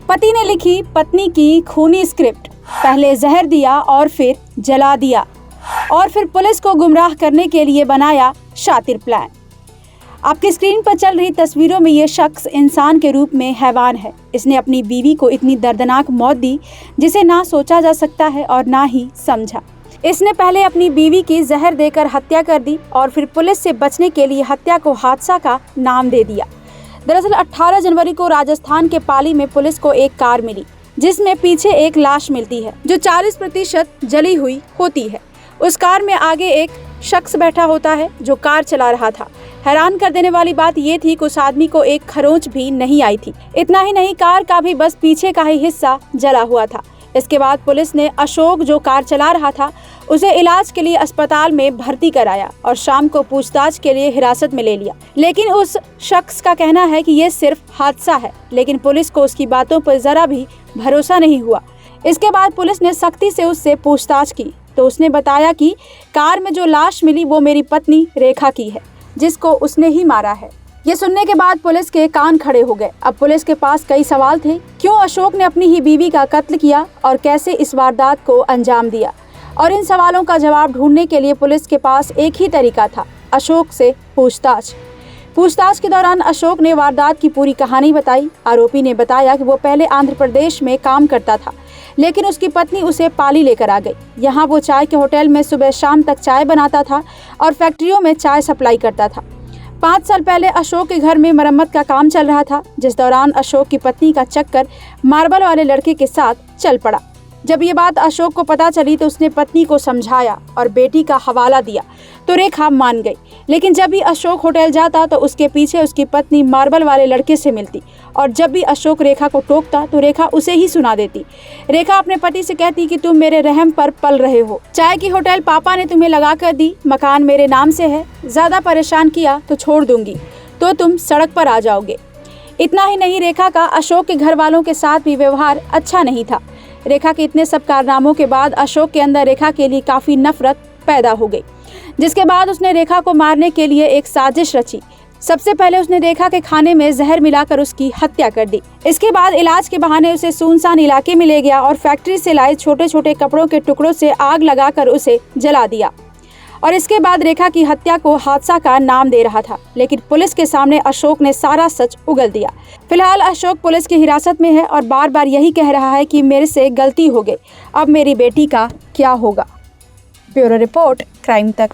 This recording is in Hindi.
पति ने लिखी पत्नी की खूनी स्क्रिप्ट, पहले जहर दिया और फिर जला दिया, और फिर पुलिस को गुमराह करने के लिए बनाया शातिर प्लान। आपकी स्क्रीन पर चल रही तस्वीरों में ये शख्स इंसान के रूप में हैवान है। इसने अपनी बीवी को इतनी दर्दनाक मौत दी जिसे ना सोचा जा सकता है और ना ही समझा। इसने पहले अपनी बीवी की जहर देकर हत्या कर दी और फिर पुलिस से बचने के लिए हत्या को हादसा का नाम दे दिया। दरअसल 18 जनवरी को राजस्थान के पाली में पुलिस को एक कार मिली जिसमें पीछे एक लाश मिलती है जो 40% जली हुई होती है। उस कार में आगे एक शख्स बैठा होता है जो कार चला रहा था। हैरान कर देने वाली बात ये थी कि उस आदमी को एक खरोंच भी नहीं आई थी। इतना ही नहीं, कार का भी बस पीछे का ही हिस्सा जला हुआ था। इसके बाद पुलिस ने अशोक जो कार चला रहा था उसे इलाज के लिए अस्पताल में भर्ती कराया और शाम को पूछताछ के लिए हिरासत में ले लिया। लेकिन उस शख्स का कहना है कि ये सिर्फ हादसा है, लेकिन पुलिस को उसकी बातों पर जरा भी भरोसा नहीं हुआ। इसके बाद पुलिस ने सख्ती से उससे पूछताछ की तो उसने बताया कि कार में जो लाश मिली वो मेरी पत्नी रेखा की है, जिसको उसने ही मारा है। ये सुनने के बाद पुलिस के कान खड़े हो गए। अब पुलिस के पास कई सवाल थे। क्यों अशोक ने अपनी ही बीवी का कत्ल किया और कैसे इस वारदात को अंजाम दिया? और इन सवालों का जवाब ढूंढने के लिए पुलिस के पास एक ही तरीका था, अशोक से पूछताछ। पूछताछ के दौरान अशोक ने वारदात की पूरी कहानी बताई। आरोपी ने बताया कि वो पहले आंध्र प्रदेश में काम करता था, लेकिन उसकी पत्नी उसे पाली लेकर आ गई। यहाँ वो चाय के होटल में सुबह शाम तक चाय बनाता था और फैक्ट्रियों में चाय सप्लाई करता था। 5 साल पहले अशोक के घर में मरम्मत का काम चल रहा था, जिस दौरान अशोक की पत्नी का चक्कर मार्बल वाले लड़के के साथ चल पड़ा। जब ये बात अशोक को पता चली तो उसने पत्नी को समझाया और बेटी का हवाला दिया तो रेखा मान गई। लेकिन जब भी अशोक होटल जाता तो उसके पीछे उसकी पत्नी मार्बल वाले लड़के से मिलती और जब भी अशोक रेखा को टोकता तो रेखा उसे ही सुना देती। रेखा अपने पति से कहती कि तुम मेरे रहम पर पल रहे हो, चाय की होटल पापा ने तुम्हें लगा कर दी, मकान मेरे नाम से है, ज्यादा परेशान किया तो छोड़ दूंगी, तो तुम सड़क पर आ जाओगे। इतना ही नहीं, रेखा का अशोक के घर वालों के साथ भी व्यवहार अच्छा नहीं था। रेखा के इतने सब कारनामों के बाद अशोक के अंदर रेखा के लिए काफी नफरत पैदा हो गई, जिसके बाद उसने रेखा को मारने के लिए एक साजिश रची। सबसे पहले उसने रेखा के खाने में जहर मिलाकर उसकी हत्या कर दी। इसके बाद इलाज के बहाने उसे सुनसान इलाके में ले गया और फैक्ट्री से लाए छोटे छोटे कपड़ों के टुकड़ों से आग लगाकर उसे जला दिया। और इसके बाद रेखा की हत्या को हादसा का नाम दे रहा था, लेकिन पुलिस के सामने अशोक ने सारा सच उगल दिया। फिलहाल अशोक पुलिस की हिरासत में है और बार बार यही कह रहा है कि मेरे से गलती हो गई, अब मेरी बेटी का क्या होगा। ब्यूरो रिपोर्ट, क्राइम तक।